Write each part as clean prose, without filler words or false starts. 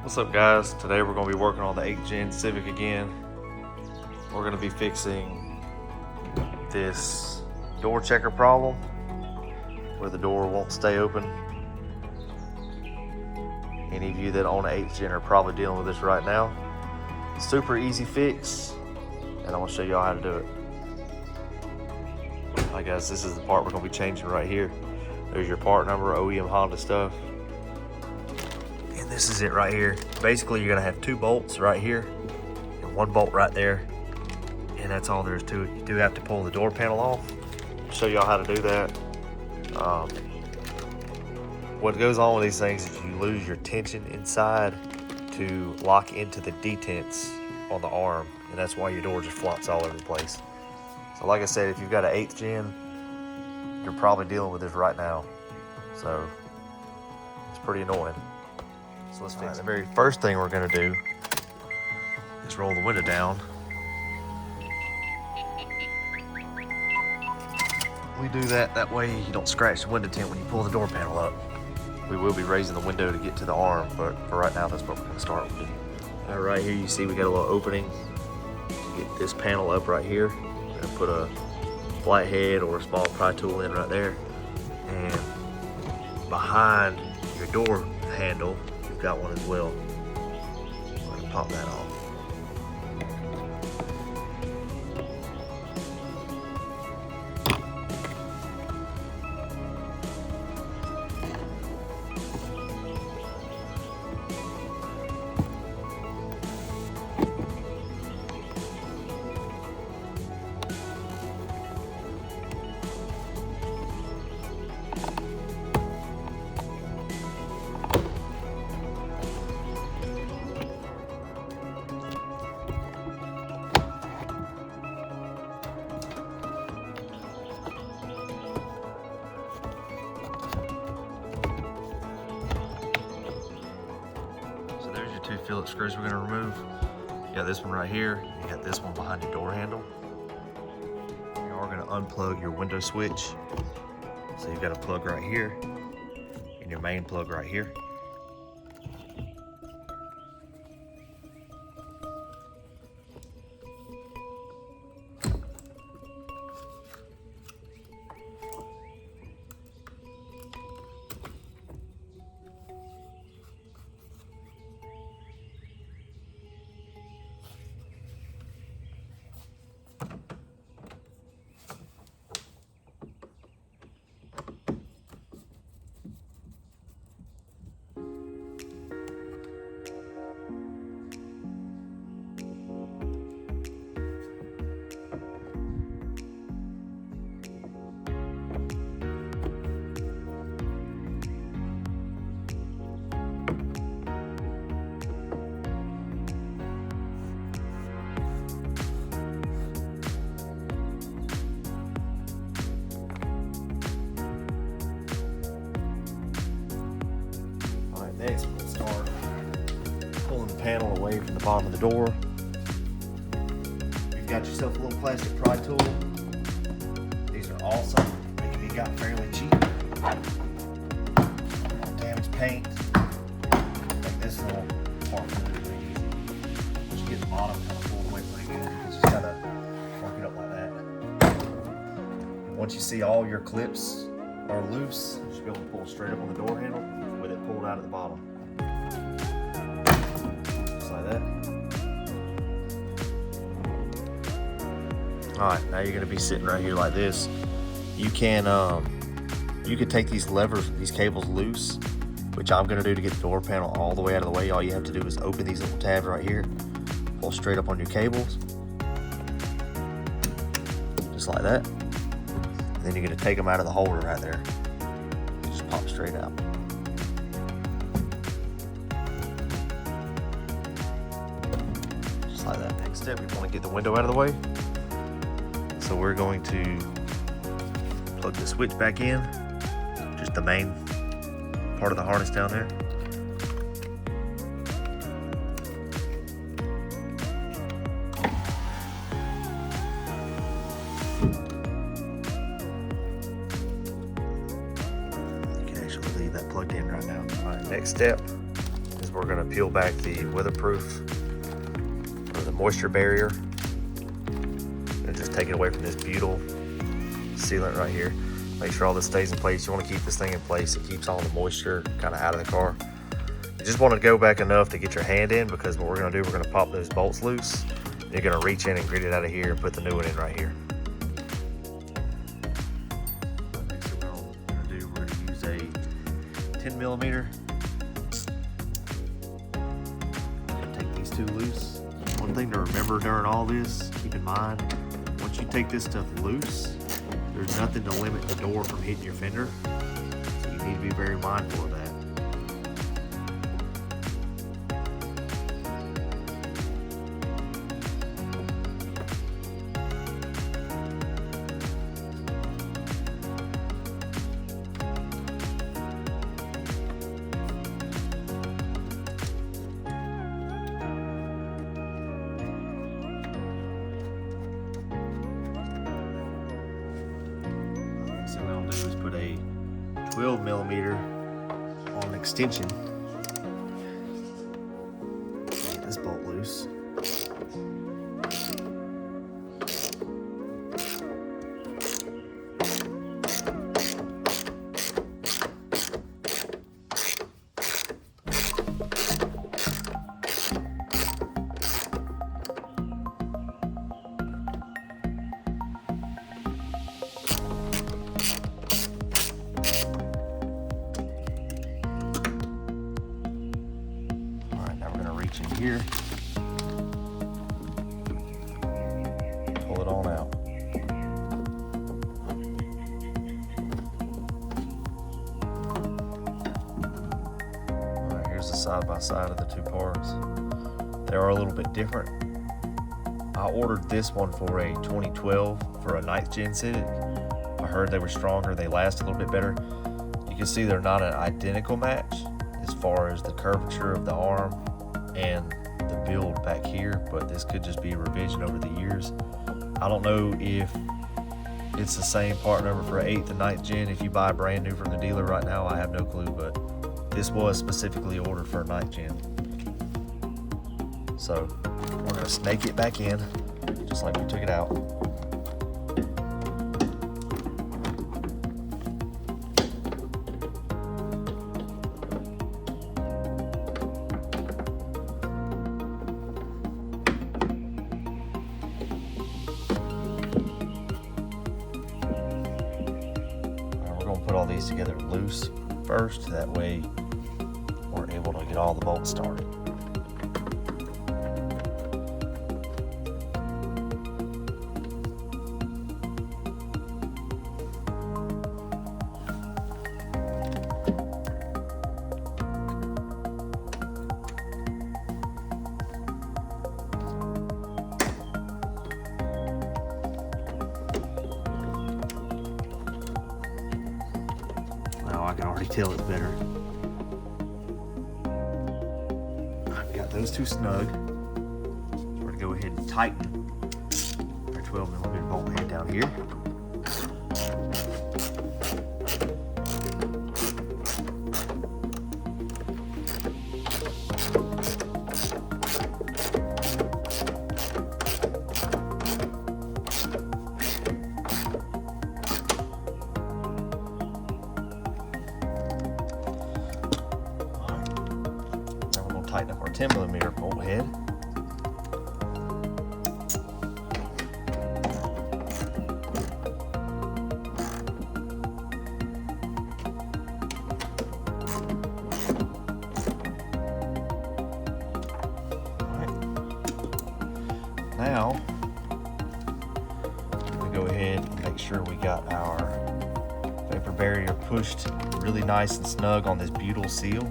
What's up, guys? Today we're going to be working on the 8th gen Civic again. We're going to be fixing this door checker problem where the door won't stay open. Any of you that own an 8th gen are probably dealing with this right now. Super easy fix, and I'm going to show y'all how to do it. Alright guys, this is the part we're going to be changing right here. There's your part number, OEM Honda stuff. And this is it right here. Basically, you're gonna have 2 bolts right here and 1 bolt right there. And that's all there is to it. You do have to pull the door panel off. I'll show y'all how to do that. What goes on with these things is you lose your tension inside to lock into the detents on the arm. And that's why your door just flops all over the place. So like I said, if you've got an 8th gen, you're probably dealing with this right now. So it's pretty annoying. So let's fix it. The very first thing we're gonna do is roll the window down. We do that way you don't scratch the window tint when you pull the door panel up. We will be raising the window to get to the arm, but for right now, that's what we're gonna start with. All right, here you see we got a little opening to get this panel up right here. We're gonna put a flathead or a small pry tool in right there. And behind your door handle, you've got one as well. We're gonna pop that off. There's your 2 Phillips screws we're gonna remove. You got this one right here. You got this one behind your door handle. You are gonna unplug your window switch. So you've got a plug right here and your main plug right here. Next, we'll start pulling the panel away from the bottom of the door. You've got yourself a little plastic pry tool. These are awesome. They can be got fairly cheap. Damaged paint. Make this little part really easy. Once you get the bottom kind of pulled away pretty good, you just gotta work it up like that. And once you see all your clips are loose, you should be able to pull straight up on the door handle with it pulled out at the bottom. Just like that. Alright, now you're gonna be sitting right here like this. You can take these levers, these cables loose, which I'm gonna do to get the door panel all the way out of the way. All you have to do is open these little tabs right here, pull straight up on your cables. Just like that. And then you're gonna take them out of the holder right there. Just pop straight out. Just like that. Next step, we want to get the window out of the way. So we're going to plug the switch back in, just the main part of the harness down there. You can actually leave that plugged in right now. All right, next step is we're we're gonna peel back the weatherproof or the moisture barrier and just take it away from this butyl sealant right here. Make sure all this stays in place. You want to keep this thing in place. It keeps all the moisture kind of out of the car. You just want to go back enough to get your hand in, because what we're going to do, we're going to pop those bolts loose. You're going to reach in and grit it out of here and put the new one in right here. Next thing we're going to do, we're going to use a 10 millimeter. I'm going to take these two loose. One thing to remember during all this, keep in mind, once you take this stuff loose, there's nothing to limit the door from hitting your fender, so you need to be very mindful of that. So what I'll do is put a 12 millimeter on extension. Get this bolt loose. Reach in here, pull it on out. All right, here's the side by side of the two parts. They are a little bit different. I ordered this one for a 2012 for a 9th gen Civic. I heard they were stronger, they last a little bit better. You can see they're not an identical match as far as the curvature of the arm and the build back here, but this could just be a revision over the years. I don't know if it's the same part number for 8th and 9th gen. If you buy brand new from the dealer right now, I have no clue, but this was specifically ordered for a 9th gen. So we're gonna snake it back in, just like we took it out. Put all these together loose first, that way we're able to get all the bolts started. I can already tell it's better. I've got those two snug. We're gonna go ahead and tighten our 12 millimeter bolt head down here. Tighten up our 10 millimeter bolt head. Now, we go ahead and make sure we got our vapor barrier pushed really nice and snug on this butyl seal.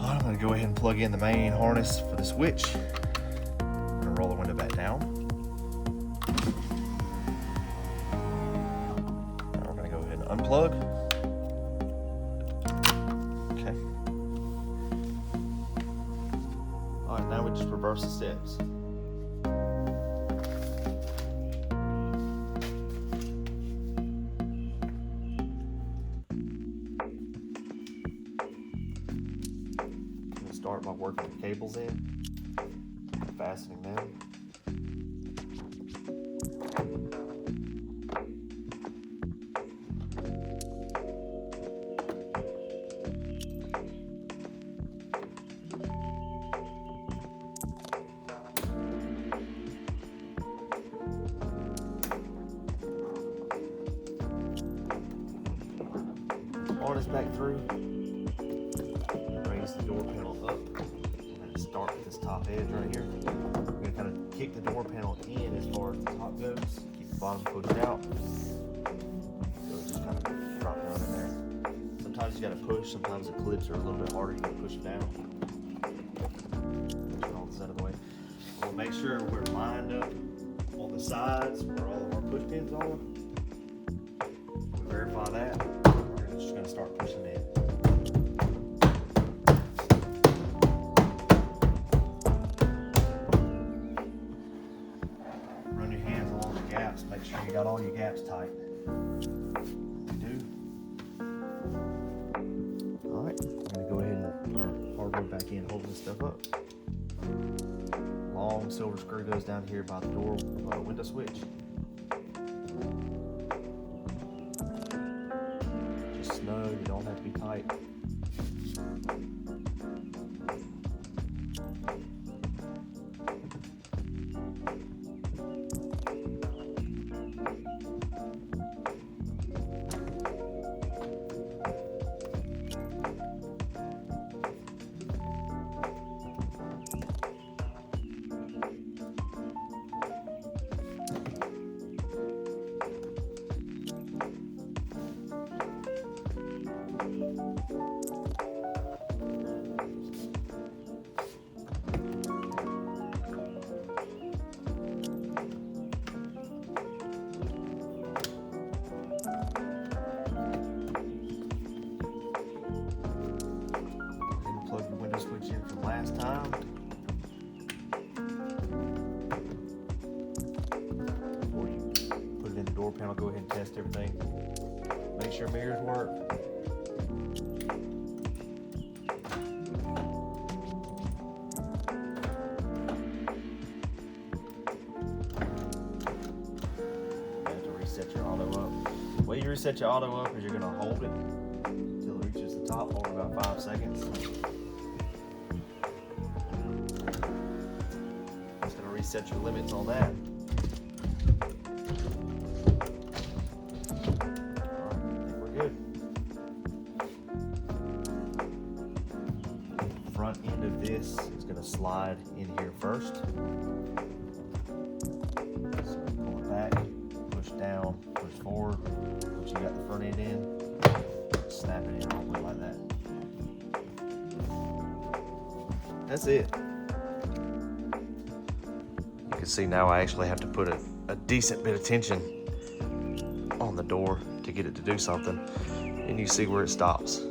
I'm going to go ahead and plug in the main harness for the switch. I'm going to roll the window back down. Now we're going to go ahead and unplug. Okay. Alright, now we just reverse the steps. start by working the cables in, fastening them. Harness back through, raise the door panel up, and then start at this top edge right here. We're going to kind of kick the door panel in as far as the top goes, keep the bottom pushed out, so it's just kind of drop down in there. Sometimes you got to push, sometimes the clips are a little bit harder, you got to push them down. Push all this out of the way. We'll make sure we're lined up on the sides where all of our push pins are. We'll verify that. Just going to start pushing in. Run your hands along the gaps. Make sure you got all your gaps tight. You do. All right, I'm going to go ahead and put our hardwood back in, holding this stuff up. Long silver screw goes down here by the door window switch. No, you don't have to be tight. Switch in from last time. Before you put it in the door panel, go ahead and test everything. Make sure mirrors work. You have to reset your auto up. The way you reset your auto up is you're going to hold it until it reaches the top, hold it about 5 seconds. Set your limits on that. All right, I think we're good. The front end of this is going to slide in here first. So pull it back, push down, push forward. Once you got the front end in, snap it in all the way like that. That's it. You can see now I actually have to put a decent bit of tension on the door to get it to do something, and you see where it stops.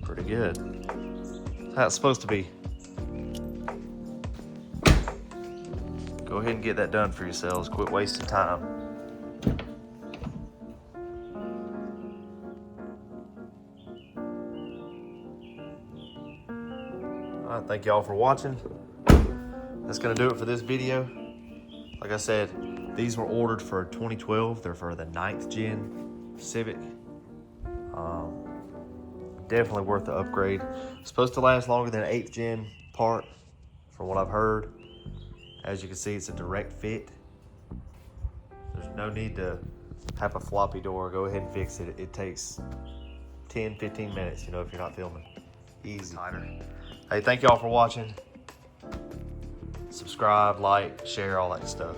Pretty good. That's how it's supposed to be. Go ahead and get that done for yourselves. Quit wasting time. Alright, thank y'all for watching. That's gonna do it for this video. Like I said, these were ordered for 2012. They're for the 9th gen Civic. Definitely worth the upgrade. Supposed to last longer than an 8th gen part, from what I've heard. As you can see, it's a direct fit. There's no need to have a floppy door. Go ahead and fix it. It takes 10-15 minutes, you know, if you're not filming. Easy. Hey, thank y'all for watching. Subscribe, like, share, all that stuff.